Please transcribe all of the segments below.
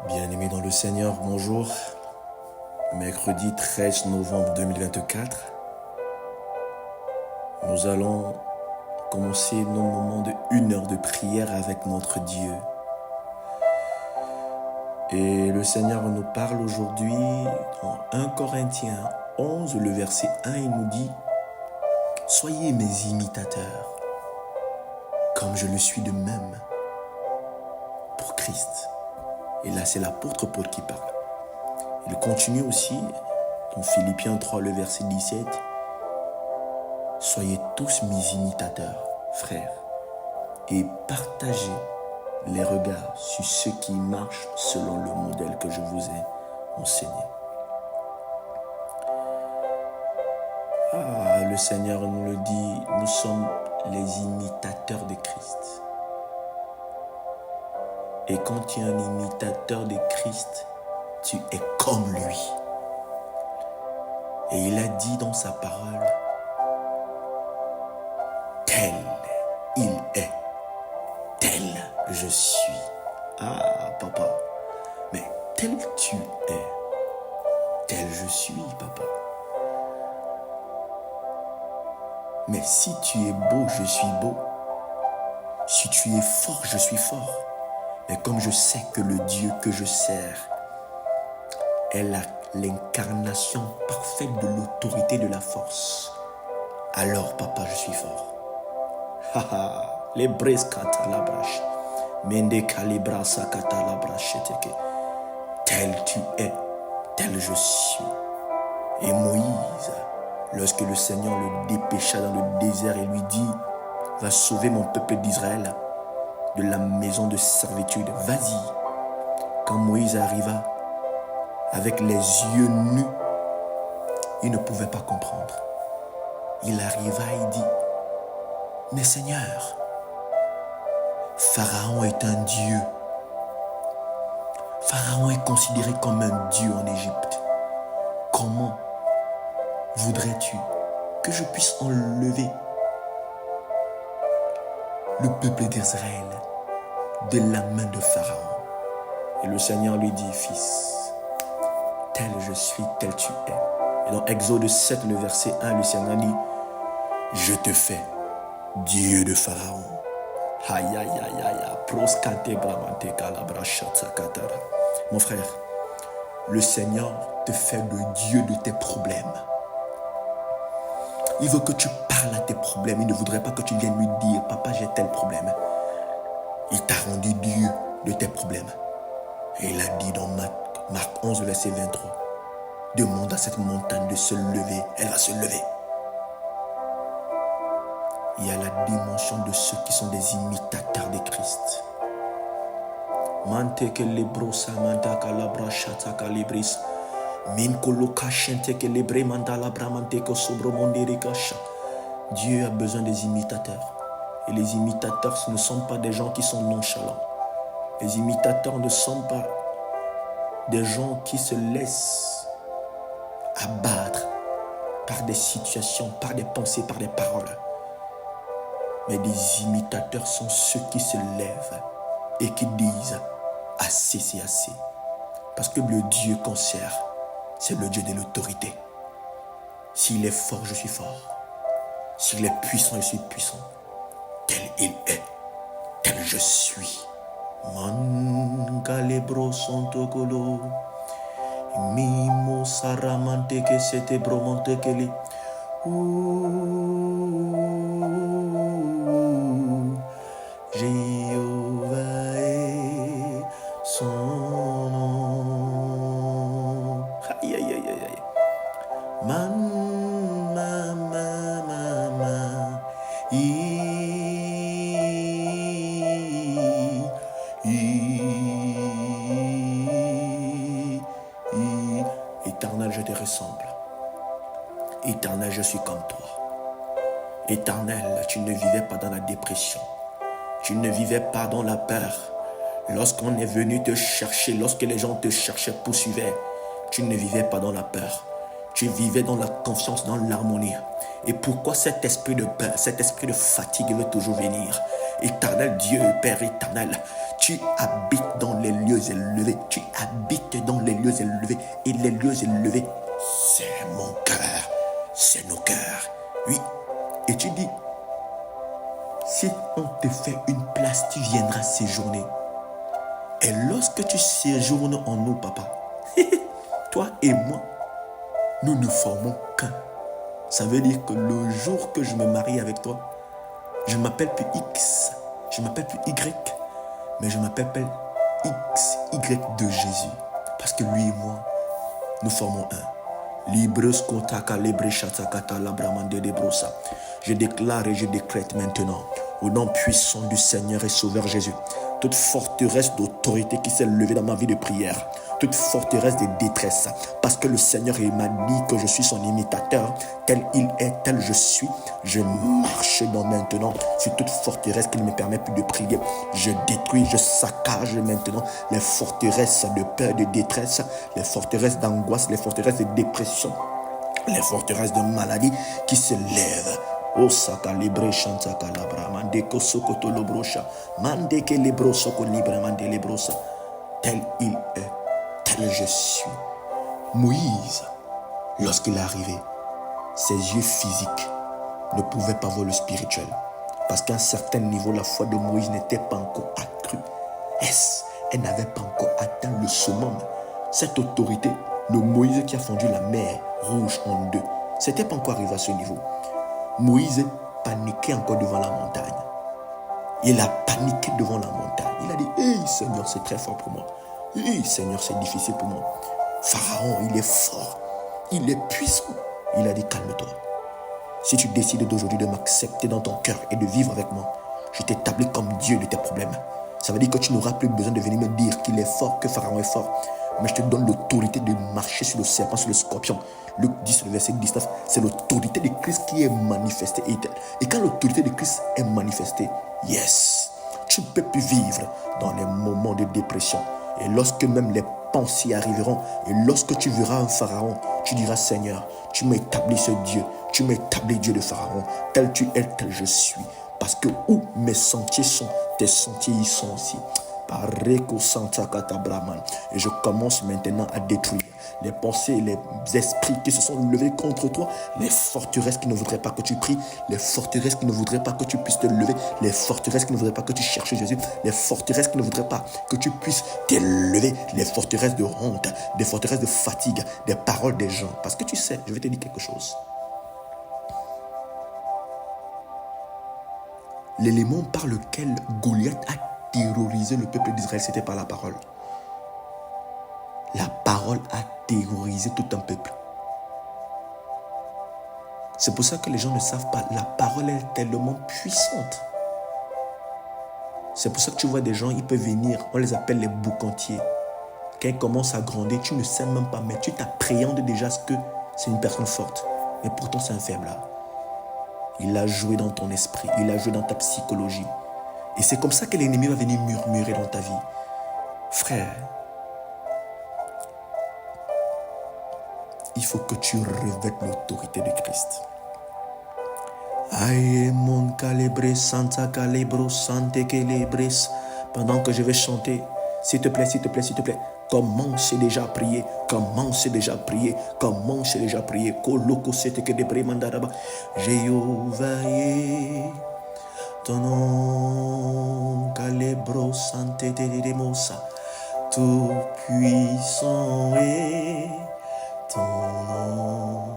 Bien-aimés dans le Seigneur, bonjour. Mercredi 13 novembre 2024, nous allons commencer nos moments de 1 heure de prière avec notre Dieu. Et le Seigneur nous parle aujourd'hui dans 1 Corinthiens 11, le verset 1, il nous dit « Soyez mes imitateurs, comme je le suis de même pour Christ. » Et là, c'est l'apôtre Paul qui parle. Il continue aussi dans Philippiens 3, le verset 17. « Soyez tous mes imitateurs, frères, et partagez les regards sur ceux qui marchent selon le modèle que je vous ai enseigné. » Le Seigneur nous le dit, nous sommes les imitateurs de Christ. Et quand tu es un imitateur de Christ, tu es comme lui. Et il a dit dans sa parole, tel il est, tel je suis. Ah, papa, mais tel tu es, tel je suis, papa. Mais si tu es beau, je suis beau. Si tu es fort, je suis fort. Mais comme je sais que le Dieu que je sers est l'incarnation parfaite de l'autorité de la force, alors, papa, je suis fort. Les breskata la brache. Mende calibra sakata la brache. Tel tu es, tel je suis. Et Moïse, lorsque le Seigneur le dépêcha dans le désert et lui dit, va sauver mon peuple d'Israël de la maison de servitude, vas-y. Quand Moïse arriva avec les yeux nus, il ne pouvait pas comprendre. Il arriva et dit, mais Seigneur, Pharaon est un dieu. Pharaon est considéré comme un dieu en Égypte. Comment voudrais-tu que je puisse enlever le peuple d'Israël de la main de Pharaon? Et le Seigneur lui dit, fils, tel je suis, tel tu es. Et dans Exode 7, le verset 1, le Seigneur dit, je te fais Dieu de Pharaon. Aïe, aïe, aïe, aïe, mon frère, le Seigneur te fait le Dieu de tes problèmes. Il veut que tu parles à tes problèmes. Il ne voudrait pas que tu viennes lui dire, papa, j'ai tel problème. Il t'a rendu Dieu de tes problèmes. Et il a dit dans Marc 11, verset 23, demande à cette montagne de se lever. Elle va se lever. Il y a la dimension de ceux qui sont des imitateurs de Christ. Dieu a besoin des imitateurs. Et les imitateurs, ce ne sont pas des gens qui sont nonchalants. Les imitateurs ne sont pas des gens qui se laissent abattre par des situations, par des pensées, par des paroles. Mais des imitateurs sont ceux qui se lèvent et qui disent « assez, c'est assez ». Parce que le Dieu qu'on sert, c'est le Dieu de l'autorité. S'il est fort, je suis fort. S'il est puissant, je suis puissant. Tel il est, tel je suis. Mangalebro sontokolo. Mimo saramante que c'était bromonte que li. Jéhovah est son nom. Aïe, aïe, aïe, aïe. Éternel, je te ressemble. Éternel, je suis comme toi. Éternel, tu ne vivais pas dans la dépression. Tu ne vivais pas dans la peur. Lorsqu'on est venu te chercher, lorsque les gens te cherchaient, poursuivaient, tu ne vivais pas dans la peur. Tu vivais dans la confiance, dans l'harmonie. Et pourquoi cet esprit de peur, cet esprit de fatigue veut toujours venir? Éternel Dieu, Père éternel, tu habites dans les lieux élevés. Tu habites dans les lieux élevés. Et les lieux élevés, c'est mon cœur. C'est nos cœurs. Oui. Et tu dis, si on te fait une place, tu viendras séjourner. Et lorsque tu séjournes en nous, papa, toi et moi, nous ne formons qu'un. Ça veut dire que le jour que je me marie avec toi, je ne m'appelle plus X, je ne m'appelle plus Y, mais je m'appelle X, Y de Jésus. Parce que lui et moi, nous formons un. Je déclare et je décrète maintenant, au nom puissant du Seigneur et Sauveur Jésus, toute forteresse d'autorité qui s'est levée dans ma vie de prière, toute forteresse de détresse, parce que le Seigneur m'a dit que je suis son imitateur, tel il est, tel je suis. Je marche dans maintenant sur toute forteresse qui ne me permet plus de prier. Je détruis, je saccage maintenant les forteresses de peur, de détresse, les forteresses d'angoisse, les forteresses de dépression, les forteresses de maladie qui se lèvent. O saka libre chanta kalabra mandeko sokoto lobrocha mandeke libro soko libre mande librosa. Tel il est, tel je suis. Moïse, lorsqu'il est arrivé, ses yeux physiques ne pouvaient pas voir le spirituel, parce qu'à un certain niveau, la foi de Moïse n'était pas encore accrue. Elle n'avait pas encore atteint le summum. Cette autorité, le Moïse qui a fondu la mer rouge en deux, c'était pas encore arrivé à ce niveau. Moïse paniquait encore devant la montagne. Il a paniqué devant la montagne. Il a dit, hey Seigneur, c'est très fort pour moi. Hey Seigneur, c'est difficile pour moi. Pharaon, il est fort. Il est puissant. Il a dit, calme-toi. Si tu décides d'aujourd'hui de m'accepter dans ton cœur et de vivre avec moi, je t'établis comme Dieu de tes problèmes. Ça veut dire que tu n'auras plus besoin de venir me dire qu'il est fort, que Pharaon est fort. Mais je te donne l'autorité de marcher sur le serpent, sur le scorpion. Luc 10, le verset 19, c'est l'autorité de Christ qui est manifestée. Et quand l'autorité de Christ est manifestée, yes, tu ne peux plus vivre dans les moments de dépression. Et lorsque même les pensées arriveront, et lorsque tu verras un Pharaon, tu diras, Seigneur, tu m'as établi ce Dieu, tu m'as établi Dieu de Pharaon, tel tu es, tel je suis. Parce que où mes sentiers sont, tes sentiers y sont aussi. Et je commence maintenant à détruire les pensées, les esprits qui se sont levés contre toi, les forteresses qui ne voudraient pas que tu pries, les forteresses qui ne voudraient pas que tu puisses te lever, les forteresses qui ne voudraient pas que tu cherches Jésus, les forteresses qui ne voudraient pas que tu puisses t'élever, les forteresses de honte, des forteresses de fatigue, des paroles des gens. Parce que tu sais, je vais te dire quelque chose. L'élément par lequel Goliath a terrorisé le peuple d'Israël, c'était par la parole. La parole a terrorisé tout un peuple. C'est pour ça que les gens ne savent pas. La parole est tellement puissante. C'est pour ça que tu vois des gens, ils peuvent venir, on les appelle les boucantiers. Quand ils commencent à grandir, tu ne sais même pas, mais tu t'appréhendes déjà ce que c'est une personne forte. Mais pourtant, c'est un faible là. Il a joué dans ton esprit, il a joué dans ta psychologie. Et c'est comme ça que l'ennemi va venir murmurer dans ta vie. Frère, il faut que tu revêtes l'autorité de Christ. Aïe mon calibre, santa calibro, sante calibres. Pendant que je vais chanter, s'il te plaît, s'il te plaît, s'il te plaît, commence déjà à prier, commence déjà à prier, commence déjà à prier. Koloko sete que de bremandaraba. Jéhovah ton nom, calibro, sante de mosa, tout puissant est ton nom,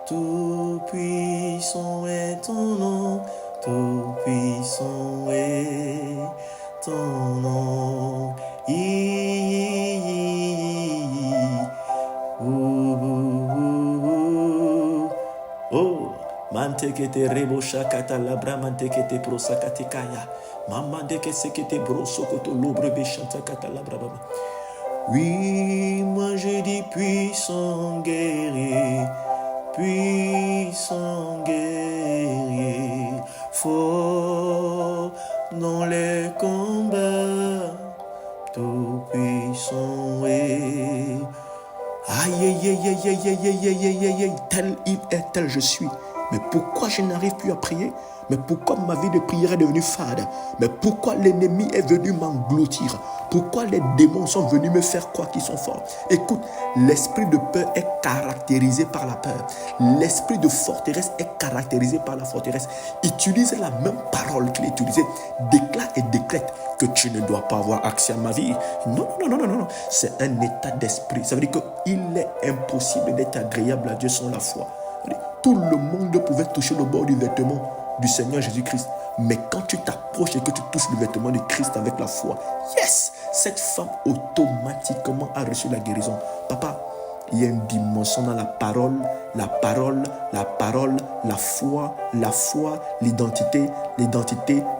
tout puissant est ton nom, tout puissant est ton nom. Oh, mantekete rebo shakata labra mantekete prosakate kaya, maman deke sekete brosokoto lobre bechanta kata labra baba. Oui, moi j'ai dit puissant guerrier, fort dans les combats, tout puissant est. Aïe, aïe, aïe, aïe, aïe, aïe, aïe, aïe, aïe, aïe, tel il est, tel je suis. Mais pourquoi je n'arrive plus à prier? Mais pourquoi ma vie de prière est devenue fade? Mais pourquoi l'ennemi est venu m'engloutir? Pourquoi les démons sont venus me faire croire qu'ils sont forts? Écoute, l'esprit de peur est caractérisé par la peur. L'esprit de forteresse est caractérisé par la forteresse. Utilise la même parole qu'il a utilisée. Déclare et décrète que tu ne dois pas avoir accès à ma vie. Non, non, non, non, non, non. C'est un état d'esprit. Ça veut dire qu'il est impossible d'être agréable à Dieu sans la foi. Tout le monde pouvait toucher le bord du vêtement du Seigneur Jésus-Christ. Mais quand tu t'approches et que tu touches le vêtement de Christ avec la foi, yes, cette femme automatiquement a reçu la guérison. Papa, il y a une dimension dans la parole, la parole, la parole, la foi, l'identité,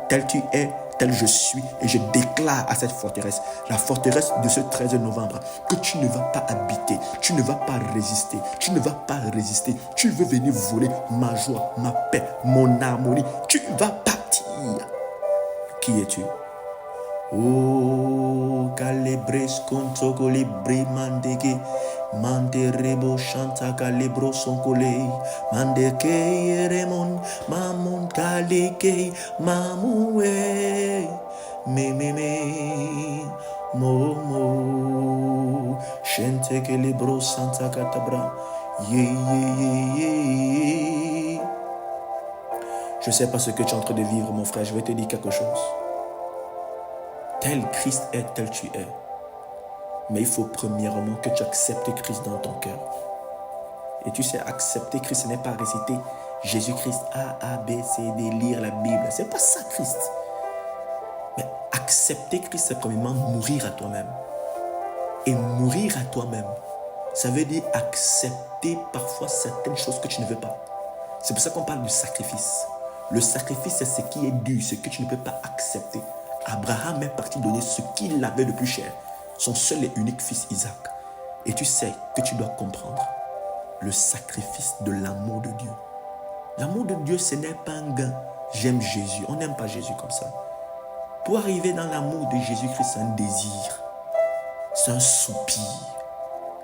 tel tu es, tel je suis. Et je déclare à cette forteresse, la forteresse de ce 13 novembre, que tu ne vas pas habiter, tu ne vas pas résister, tu ne vas pas résister. Tu veux venir voler ma joie, ma paix, mon harmonie. Tu vas partir. Qui es-tu? Oh, calibres contre colibri mandege, manderebo chanta calibro son colé, mandeke yeremon, mamon kalike, mamoué, me, momo, chente calibro santa catabra, ye. Je sais pas ce que tu es en train de vivre, mon frère, je vais te dire quelque chose. Tel Christ est, tel tu es. Mais il faut premièrement que tu acceptes Christ dans ton cœur. Et tu sais, accepter Christ, ce n'est pas réciter Jésus-Christ A, B, C, D, lire la Bible. C'est pas ça, Christ. Mais accepter Christ, c'est premièrement mourir à toi-même. Et mourir à toi-même, ça veut dire accepter parfois certaines choses que tu ne veux pas. C'est pour ça qu'on parle du sacrifice. Le sacrifice, c'est ce qui est dû, ce que tu ne peux pas accepter. Abraham est parti donner ce qu'il avait de plus cher, son seul et unique fils Isaac. Et tu sais que tu dois comprendre le sacrifice de l'amour de Dieu. L'amour de Dieu, ce n'est pas un gain. J'aime Jésus. On n'aime pas Jésus comme ça. Pour arriver dans l'amour de Jésus-Christ, c'est un désir, c'est un soupir,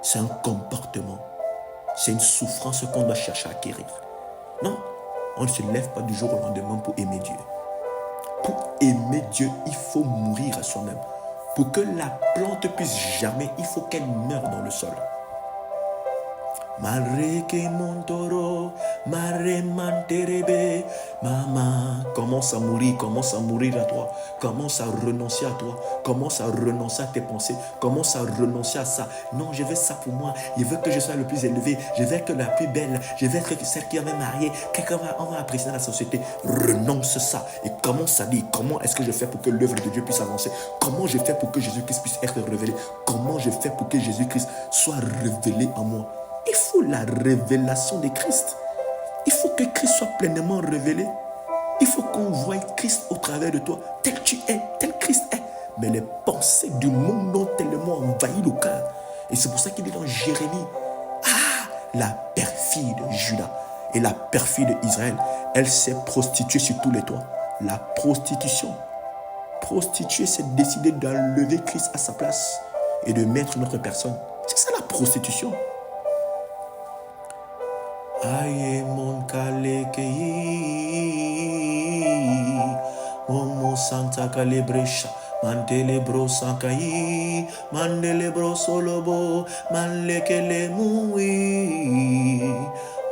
c'est un comportement, c'est une souffrance qu'on doit chercher à acquérir. Non, on ne se lève pas du jour au lendemain pour aimer Dieu. Pour aimer Dieu, il faut mourir à soi-même. Pour que la plante puisse germer, il faut qu'elle meure dans le sol. Mareke montoro, mare manterebe, maman, commence à mourir à toi, commence à renoncer à toi, commence à renoncer à tes pensées, commence à renoncer à ça. Non, je veux ça pour moi, je veux que je sois le plus élevé, je veux être la plus belle, je veux être celle qui va me marier, quelqu'un on va apprécier dans la société. Renonce ça et commence à dire comment est-ce que je fais pour que l'œuvre de Dieu puisse avancer, comment je fais pour que Jésus-Christ puisse être révélé, comment je fais pour que Jésus-Christ soit révélé en moi. Il faut la révélation de Christ. Il faut que Christ soit pleinement révélé. Il faut qu'on voie Christ au travers de toi, tel tu es, tel Christ est. Mais les pensées du monde ont tellement envahi le cœur. Et c'est pour ça qu'il dit dans Jérémie, la perfide de Juda et la perfide d'Israël, elle s'est prostituée sur tous les toits. La prostitution. Prostituer, c'est décider d'enlever Christ à sa place et de mettre notre personne. C'est ça la prostitution. Aye mon kalekei, momo santa kalebresha, mandelebro sankai, mandelebro solobo, manlekele mui,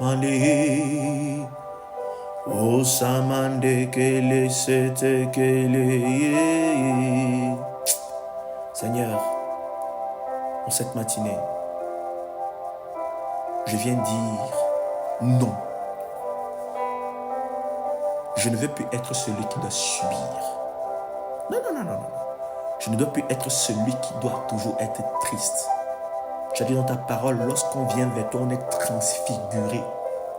mande, o samande kele sete kele. Seigneur, en cette matinée, je viens dire non. Je ne veux plus être celui qui doit subir. Non. Je ne dois plus être celui qui doit toujours être triste. Tu as dit dans ta parole, lorsqu'on vient vers toi, on est transfiguré.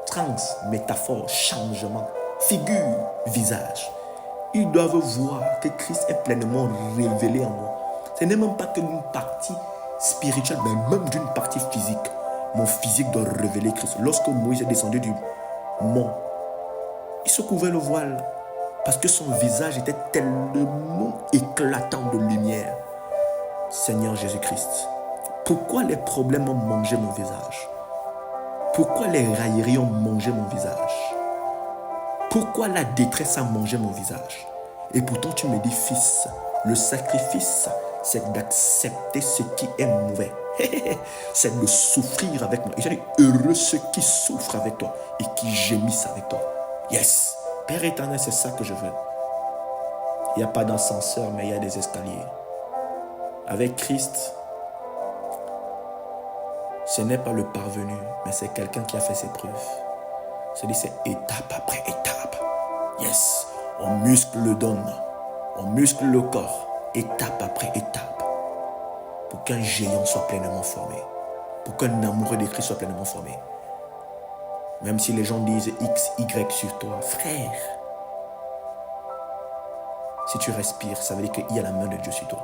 Trans, métaphore, changement. Figure, visage. Ils doivent voir que Christ est pleinement révélé en moi. Ce n'est même pas qu'une partie spirituelle, mais même d'une partie physique. Mon physique doit révéler Christ. Lorsque Moïse est descendu du mont, il se couvrait le voile parce que son visage était tellement éclatant de lumière. Seigneur Jésus-Christ, pourquoi les problèmes ont mangé mon visage? Pourquoi les railleries ont mangé mon visage? Pourquoi la détresse a mangé mon visage? Et pourtant tu me dis, fils, le sacrifice, c'est d'accepter ce qui est mauvais. C'est de souffrir avec moi. Et j'ai dit, heureux ceux qui souffrent avec toi et qui gémissent avec toi. Yes. Père éternel, c'est ça que je veux. Il n'y a pas d'ascenseur, mais il y a des escaliers. Avec Christ, ce n'est pas le parvenu, mais c'est quelqu'un qui a fait ses preuves. C'est étape après étape. Yes. On muscle le donne. On muscle le corps. Étape après étape. Pour qu'un géant soit pleinement formé. Pour qu'un amoureux de Christ soit pleinement formé. Même si les gens disent X, Y sur toi, frère, si tu respires, ça veut dire qu'il y a la main de Dieu sur toi.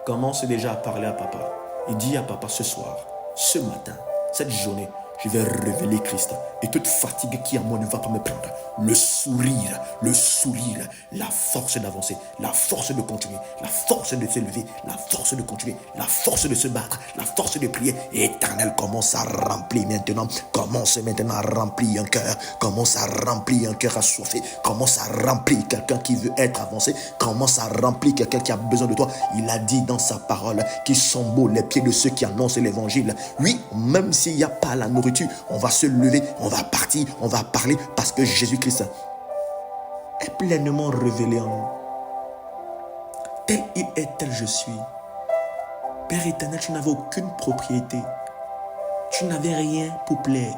Commence déjà à parler à papa. Et dis à papa ce soir, ce matin, cette journée, je vais révéler Christ. Et toute fatigue qui est en moi ne va pas me prendre. Le sourire, la force d'avancer, la force de continuer, la force de se lever, la force de continuer, la force de se battre, la force de prier. Et Éternel, commence à remplir maintenant. Commence maintenant à remplir un cœur. Commence à remplir un cœur assoiffé. Commence à remplir quelqu'un qui veut être avancé. Commence à remplir quelqu'un qui a besoin de toi. Il a dit dans sa parole qu'ils sont beaux les pieds de ceux qui annoncent l'évangile. Oui, même s'il n'y a pas la nourriture, on va se lever, on va partir, on va parler parce que Jésus-Christ est pleinement révélé en nous. Tel il est, tel je suis. Père éternel, tu n'avais aucune propriété. Tu n'avais rien pour plaire.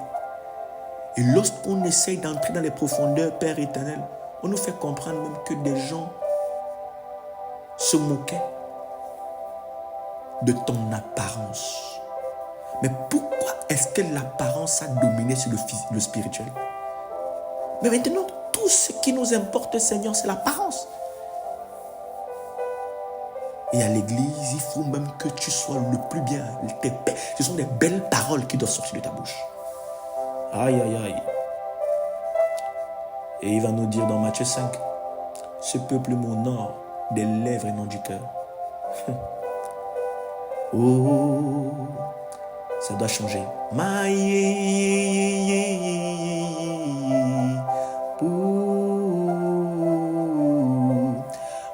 Et lorsqu'on essaye d'entrer dans les profondeurs, Père éternel, on nous fait comprendre même que des gens se moquaient de ton apparence. Mais pourquoi est-ce que l'apparence a dominé sur le spirituel? Mais maintenant, tout ce qui nous importe, Seigneur, c'est l'apparence. Et à l'église, il faut même que tu sois le plus bien. Ce sont des belles paroles qui doivent sortir de ta bouche. Aïe, aïe, aïe. Et il va nous dire dans Matthieu 5, ce peuple m'honore des lèvres et non du cœur. Oh, ça doit changer.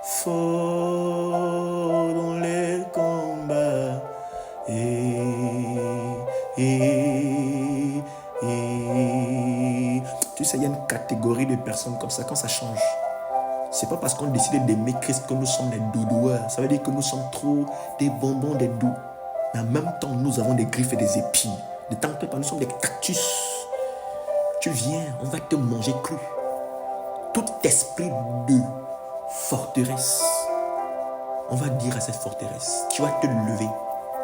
Fort dans les combats. Tu sais, il y a une catégorie de personnes comme ça, quand ça change. C'est pas parce qu'on décide d'aimer Christ que nous sommes des doudoueurs. Ça veut dire que nous sommes trop des bonbons, des doux. Mais en même temps, nous avons des griffes et des épines. De temps en temps, nous sommes des cactus. Tu viens, on va te manger cru. Tout esprit de forteresse, on va dire à cette forteresse, tu vas te lever,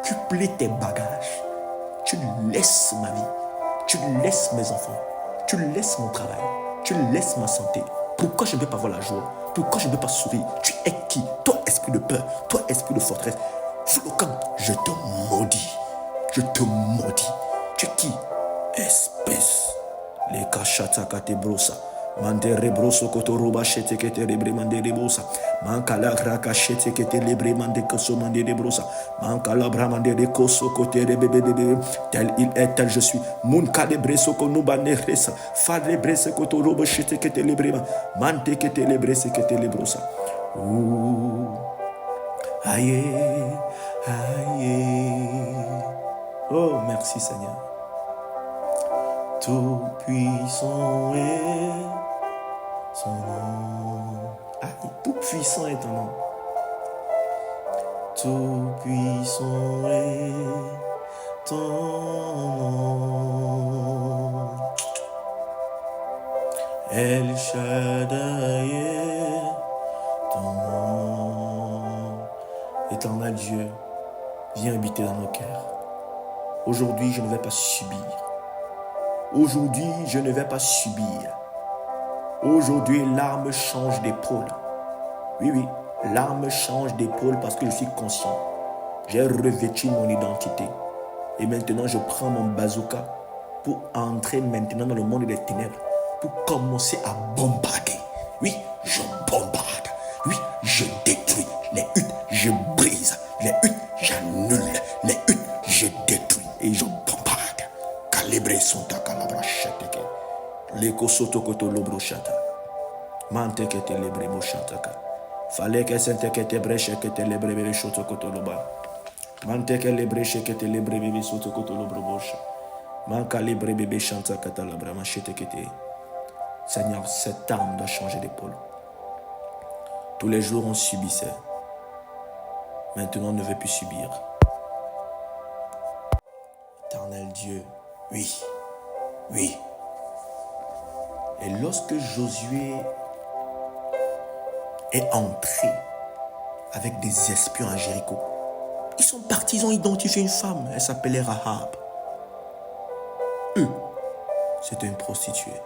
tu plaies tes bagages, tu laisses ma vie, tu laisses mes enfants, tu laisses mon travail, tu laisses ma santé. Pourquoi je ne peux pas voir la joie? Pourquoi je ne peux pas sourire? Tu es qui? Toi, esprit de peur, toi, esprit de forteresse. Floquant, je te maudis. Je te maudis. Tu es qui? Espèce. Les cachata katebrosa. Mandere broso kotoroba shete kete lebre mandere brosa. Mankala graka shete kete lebre mandere koso mandere brosa. Mankala bramandere koso kote bebe. Tel il est, tel je suis. Mun kalebre soko nubane resa. Falebre se kotoroba shete kete lebre mante kete lebre se kete lebrosa. Aïe, aïe. Oh, merci Seigneur. Tout puissant est son nom. Ah, tout puissant est ton nom. Tout puissant est ton nom. El Shaddai est ton nom. Éternel Dieu, viens habiter dans nos cœurs. Aujourd'hui, je ne vais pas subir. Aujourd'hui, je ne vais pas subir. Aujourd'hui, l'arme change d'épaule. Oui, l'arme change d'épaule parce que je suis conscient. J'ai revêtu mon identité. Et maintenant, je prends mon bazooka pour entrer maintenant dans le monde des ténèbres. Pour commencer à bombarder. Oui, je bombarde. Oui, je détruis les huttes. Je brise les huttes. J'annule les huttes. Je détruis et je bombarde. Libre sonta calabra sheteke. Leko soto koto lobro shata. Mante que te libre moshataka. Fallait que sente que te breche que te libre bebe shoto koto loba. Mante que le breche que te libre bebe soto koto lobro bosha. Manka libre bébé chanta kata labra machete que te. Seigneur, cette âme doit changer d'épaule. Tous les jours on subissait. Maintenant on ne veut plus subir. Éternel Dieu, oui, oui. Et lorsque Josué est entré avec des espions à Jéricho, ils sont partis, ils ont identifié une femme, elle s'appelait Rahab. Eux, c'était une prostituée.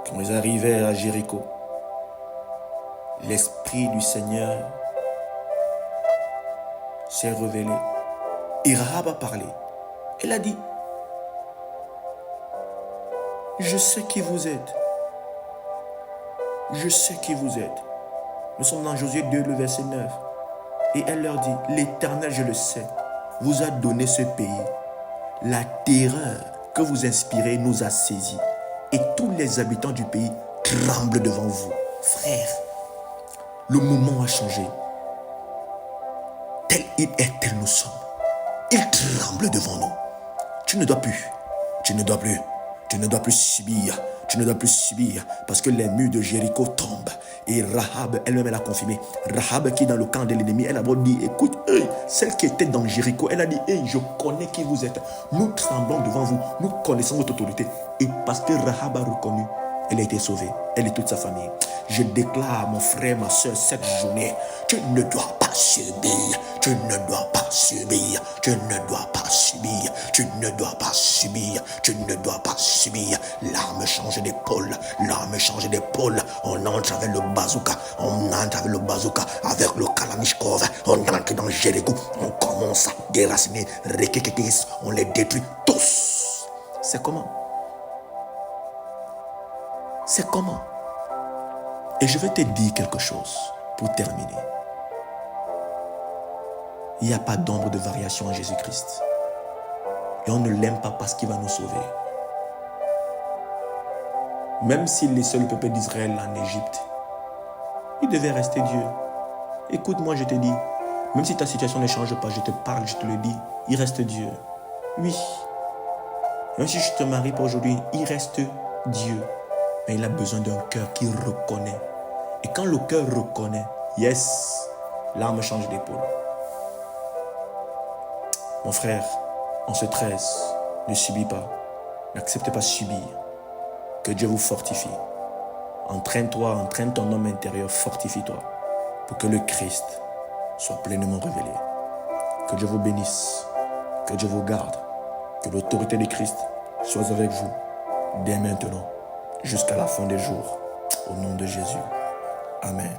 Quand ils arrivaient à Jéricho, l'Esprit du Seigneur s'est révélé. Et Rahab a parlé. Elle a dit, je sais qui vous êtes. Je sais qui vous êtes. Nous sommes dans Josué 2, le verset 9. Et elle leur dit, l'Éternel, je le sais, vous a donné ce pays. La terreur que vous inspirez nous a saisis. Et tous les habitants du pays tremblent devant vous. Frère, le moment a changé. Tel il est, tel nous sommes. Il tremble devant nous. Tu ne dois plus. Tu ne dois plus. Tu ne dois plus subir. Tu ne dois plus subir. Parce que les murs de Jéricho tombent. Et Rahab, elle-même, elle a confirmé. Rahab qui est dans le camp de l'ennemi, elle a dit, écoute, hey, celle qui était dans Jéricho, elle a dit, hey, je connais qui vous êtes. Nous tremblons devant vous. Nous connaissons votre autorité. Et parce que Rahab a reconnu, elle a été sauvée. Elle et toute sa famille. Je déclare, mon frère, ma soeur, cette journée, tu ne dois pas subir. Tu ne dois pas subir. Tu ne dois pas subir. Tu ne dois pas subir. Tu ne dois pas subir. L'arme change d'épaule. L'arme change d'épaule. On entre avec le bazooka. On entre avec le bazooka. Avec le Kalachnikov. On entre dans Jéricho. On commence à déraciner. On les détruit tous. C'est comment? C'est comment? Et je vais te dire quelque chose pour terminer. Il n'y a pas d'ombre de variation en Jésus-Christ. Et on ne l'aime pas parce qu'il va nous sauver. Même s'il est seul peuple d'Israël en Égypte, il devait rester Dieu. Écoute-moi, je te dis, même si ta situation ne change pas, je te parle, je te le dis, il reste Dieu. Oui. Même si je te marie pas aujourd'hui, il reste Dieu. Mais il a besoin d'un cœur qui reconnaît. Et quand le cœur reconnaît, yes, l'âme change d'épaule. Mon frère, en ce 13, ne subis pas. N'accepte pas de subir. Que Dieu vous fortifie. Entraîne-toi, entraîne ton homme intérieur, fortifie-toi. Pour que le Christ soit pleinement révélé. Que Dieu vous bénisse. Que Dieu vous garde. Que l'autorité de Christ soit avec vous. Dès maintenant, jusqu'à la fin des jours. Au nom de Jésus. Amen.